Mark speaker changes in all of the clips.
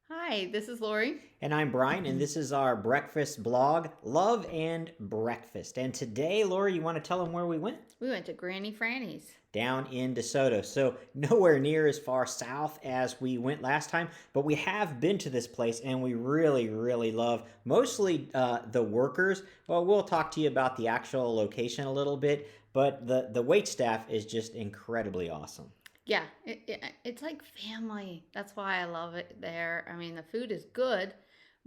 Speaker 1: Hi, this is Lori.
Speaker 2: And I'm Brian, and this is our breakfast blog, Love and Breakfast. And today, Lori, you want to tell them where we went?
Speaker 1: We went to Granny Franny's.
Speaker 2: Down in DeSoto. So, nowhere near as far south as we went last time, but we have been to this place and we really, really love mostly the workers. Well, we'll talk to you about the actual location a little bit, but the wait staff is just incredibly awesome.
Speaker 1: Yeah, it's like family. That's why I love it there. I mean, the food is good,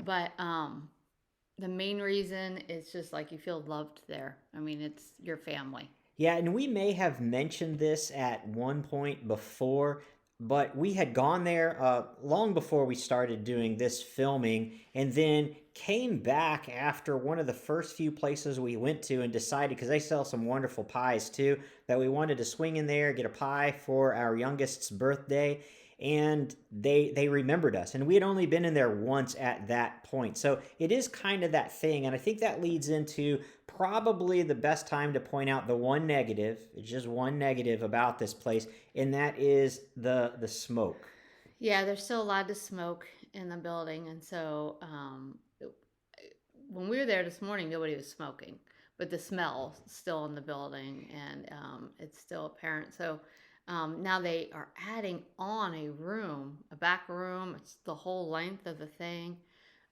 Speaker 1: but the main reason is just like you feel loved there. I mean, it's your family.
Speaker 2: Yeah, and we may have mentioned this at one point before, but we had gone there long before we started doing this filming, and then came back after one of the first few places we went to and decided, because they sell some wonderful pies too, that we wanted to swing in there, get a pie for our youngest's birthday. And they remembered us, and we had only been in there once at that point, so it is kind of that thing. And I think that leads into probably the best time to point out the one negative. It's just one negative about this place, and that is the smoke.
Speaker 1: Yeah, they're still allowed to smoke in the building, and so when we were there this morning, nobody was smoking, but the smell still in the building, and it's still apparent. So now they are adding on a back room. It's the whole length of the thing,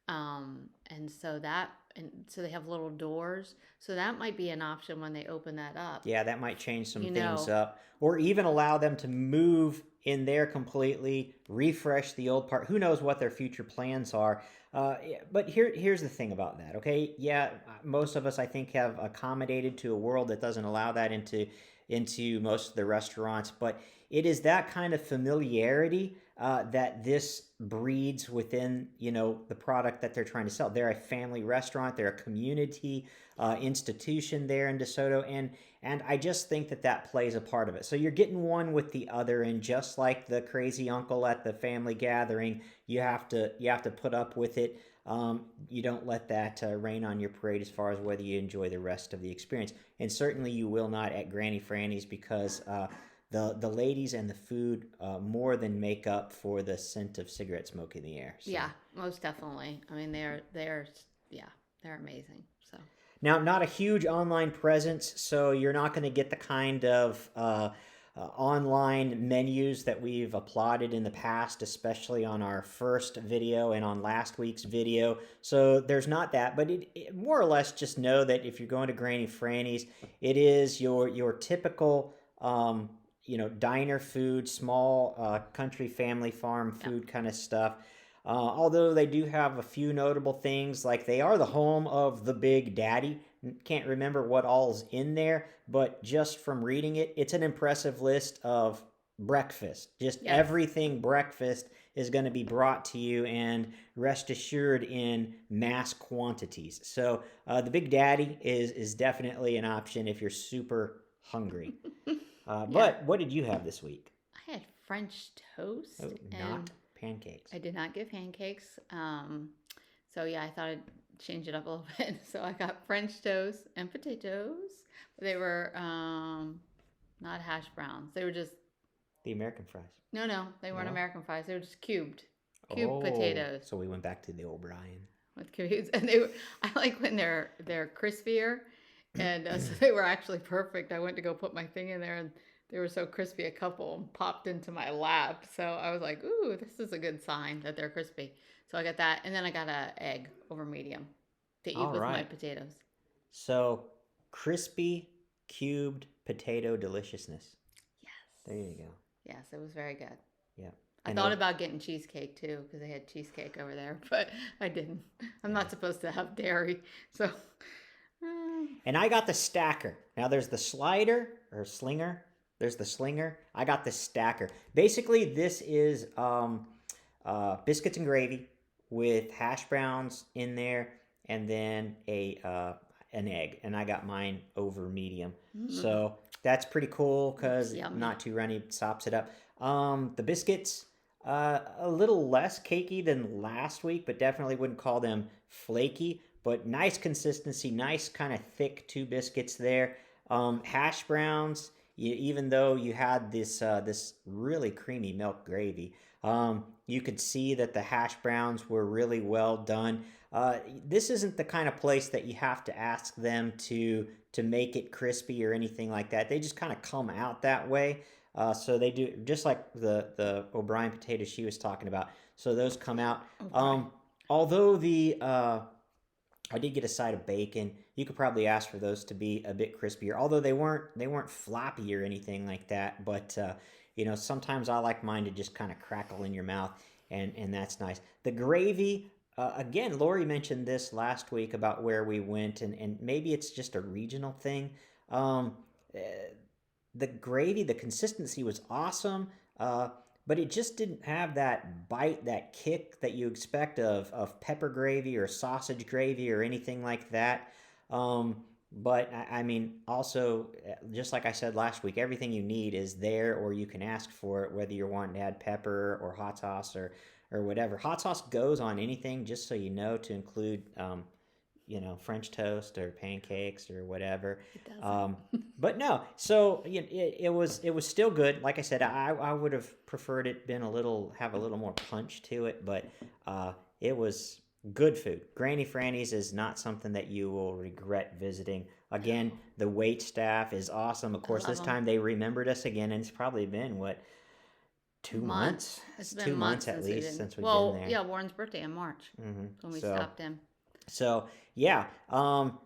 Speaker 1: and so they have little doors. So that might be an option when they open that up.
Speaker 2: Yeah, that might change some
Speaker 1: You
Speaker 2: things
Speaker 1: know,
Speaker 2: up, or even allow them to move in there completely, refresh the old part. Who knows what their future plans are? Yeah, but here's the thing about that. Okay, yeah, most of us I think have accommodated to a world that doesn't allow that into most of the restaurants, but it is that kind of familiarity that this breeds within the product that they're trying to sell. They're a family restaurant. They're a community institution there in DeSoto, and I just think that plays a part of it. So you're getting one with the other, and just like the crazy uncle at the family gathering, you have to put up with it. You don't let that rain on your parade as far as whether you enjoy the rest of the experience, and certainly you will not at Granny Franny's, because the ladies and the food more than make up for the scent of cigarette smoke in the air. So.
Speaker 1: yeah, most definitely. I mean, they're amazing. So.
Speaker 2: Now, not a huge online presence, so you're not going to get the kind of online menus that we've applauded in the past, especially on our first video and on last week's video. So there's not that, but it more or less just know that if you're going to Granny Franny's, it is your typical diner food, small country family farm food kind of stuff. Although they do have a few notable things, like they are the home of the Big Daddy. Can't remember what all's in there, but just from reading it, it's an impressive list of breakfast. Just
Speaker 1: Yes.
Speaker 2: everything breakfast is going to be brought to you, and rest assured, in mass quantities. So the Big Daddy is definitely an option if you're super hungry.
Speaker 1: Yeah.
Speaker 2: But what did you have this week?
Speaker 1: I had French toast,
Speaker 2: Oh,
Speaker 1: and
Speaker 2: not pancakes.
Speaker 1: I did not get pancakes. So yeah, I thought I'd change it up a little bit. So I got French toast and potatoes. They were not hash browns. They were just
Speaker 2: The American fries.
Speaker 1: no, they weren't
Speaker 2: No?
Speaker 1: American fries. They were just cubed
Speaker 2: Oh,
Speaker 1: potatoes
Speaker 2: so we went back to the O'Brien.
Speaker 1: with cubes, and they were. I like when they're crispier, and so they were actually perfect. I went to go put my thing in there, and they were so crispy. A couple popped into my lap, so I was like, "Ooh, this is a good sign that they're crispy." So I got that, and then I got a egg over medium to eat
Speaker 2: All
Speaker 1: with my
Speaker 2: right.
Speaker 1: potatoes.
Speaker 2: So crispy cubed potato deliciousness. There
Speaker 1: Yes,
Speaker 2: you go.
Speaker 1: yes, it was very good.
Speaker 2: Yeah.
Speaker 1: I
Speaker 2: And
Speaker 1: thought about getting cheesecake too because they had cheesecake over there, but I didn't. I'm
Speaker 2: yeah.
Speaker 1: not supposed to have dairy, so.
Speaker 2: And I got the stacker. Now there's the slider or slinger. There's the slinger. I got the stacker. Basically, this is biscuits and gravy with hash browns in there, and then a an egg. And I got mine over medium.
Speaker 1: Mm,
Speaker 2: So that's pretty cool
Speaker 1: looks
Speaker 2: because
Speaker 1: yummy.
Speaker 2: not too runny, sops it up. The biscuits, a little less cakey than last week, but definitely wouldn't call them flaky. But nice consistency, nice kind of thick two biscuits there. Hash browns, even though you had this really creamy milk gravy, you could see that the hash browns were really well done. This isn't the kind of place that you have to ask them to make it crispy or anything like that. They just kind of come out that way. So they do just like the O'Brien potatoes she was talking about. So those come out.
Speaker 1: Oh, Brian.
Speaker 2: Although the I did get a side of bacon. You could probably ask for those to be a bit crispier, although they weren't floppy or anything like that. But sometimes I like mine to just kind of crackle in your mouth, and that's nice. The gravy, again, Lori mentioned this last week about where we went, and maybe it's just a regional thing. Um, eh, the gravy, the consistency was awesome, but it just didn't have that bite, that kick that you expect of pepper gravy or sausage gravy or anything like that. But I mean, also, just like I said last week, everything you need is there, or you can ask for it, whether you're wanting to add pepper or hot sauce or whatever. Hot sauce goes on anything, just so you know, to include French toast or pancakes or whatever.
Speaker 1: It doesn't.
Speaker 2: Um, but no, so it was still good. Like I said, I would have preferred it been have a little more punch to it, but it was good food. Granny Franny's is not something that you will regret visiting. Again,
Speaker 1: No.
Speaker 2: the wait staff is awesome. Of
Speaker 1: I
Speaker 2: course,
Speaker 1: love
Speaker 2: this
Speaker 1: them.
Speaker 2: time they remembered us again, and it's probably been what, 2 months?
Speaker 1: Months. It's
Speaker 2: It's
Speaker 1: been
Speaker 2: two
Speaker 1: months
Speaker 2: months at
Speaker 1: since we
Speaker 2: least
Speaker 1: did.
Speaker 2: since we've been
Speaker 1: Well,
Speaker 2: there.
Speaker 1: yeah, Warren's birthday in March when we
Speaker 2: So
Speaker 1: stopped him.
Speaker 2: so yeah,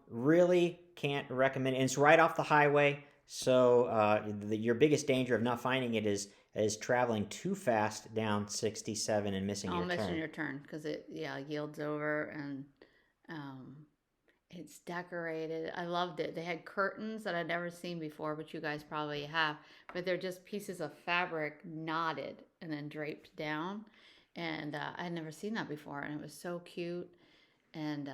Speaker 2: really can't recommend it. And it's right off the highway. So your biggest danger of not finding it is traveling too fast down 67 and missing
Speaker 1: Oh,
Speaker 2: your
Speaker 1: missing
Speaker 2: turn.
Speaker 1: your turn because it yields over and um, it's decorated. I loved it. They had curtains that I'd never seen before, but you guys probably have. But they're just pieces of fabric knotted and then draped down, and I had never seen that before, and it was so cute. And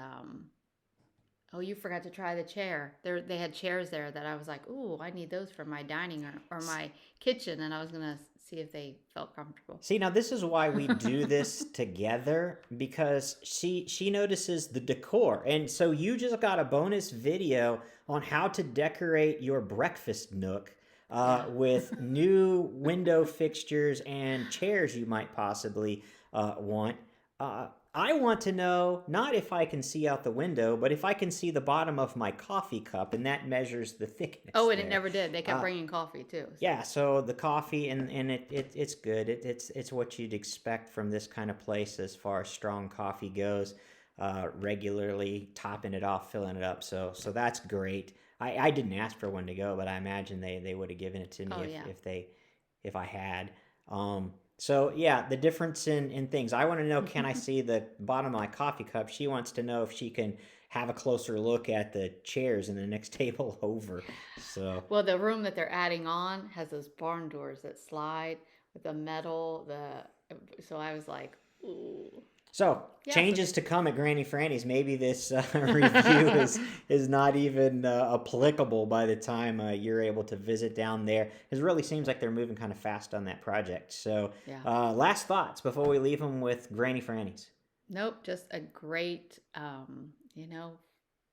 Speaker 1: oh, you forgot to try the chair. They had chairs there that I was like, ooh, I need those for my dining or my kitchen, and I was gonna see if they felt comfortable.
Speaker 2: See, now this is why we do this together, because she notices the decor. And so you just got a bonus video on how to decorate your breakfast nook
Speaker 1: Yeah.
Speaker 2: with new window fixtures and chairs you might possibly want. I want to know not if I can see out the window, but if I can see the bottom of my coffee cup, and that measures the thickness
Speaker 1: Oh, and it
Speaker 2: there.
Speaker 1: never did. They kept
Speaker 2: Uh,
Speaker 1: bringing coffee too. So
Speaker 2: yeah, so the coffee and it's good. It's what you'd expect from this kind of place as far as strong coffee goes. Regularly topping it off, filling it up. So that's great. I didn't ask for one to go, but I imagine they would have given it to me
Speaker 1: oh
Speaker 2: if
Speaker 1: yeah.
Speaker 2: if I had. So yeah, the difference in things. I want to know, can I see the bottom of my coffee cup? She wants to know if she can have a closer look at the chairs in the next table over. So
Speaker 1: Well, the room that they're adding on has those barn doors that slide with the metal. The so I was like, ooh,
Speaker 2: So
Speaker 1: yeah. So
Speaker 2: changes
Speaker 1: they
Speaker 2: to come at Granny Franny's. Maybe this review is not even applicable by the time you're able to visit down there. It really seems like they're moving kind of fast on that project. So
Speaker 1: yeah.
Speaker 2: last thoughts before we leave them with Granny Franny's.
Speaker 1: Nope, just a great,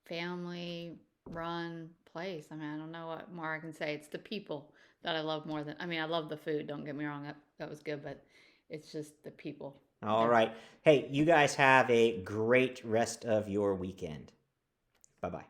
Speaker 1: family run place. I mean, I don't know what more I can say. It's the people that I love more than, I mean, I love the food. Don't get me wrong. That was good, but it's just the people
Speaker 2: All
Speaker 1: there.
Speaker 2: right. Hey, you guys have a great rest of your weekend. Bye bye.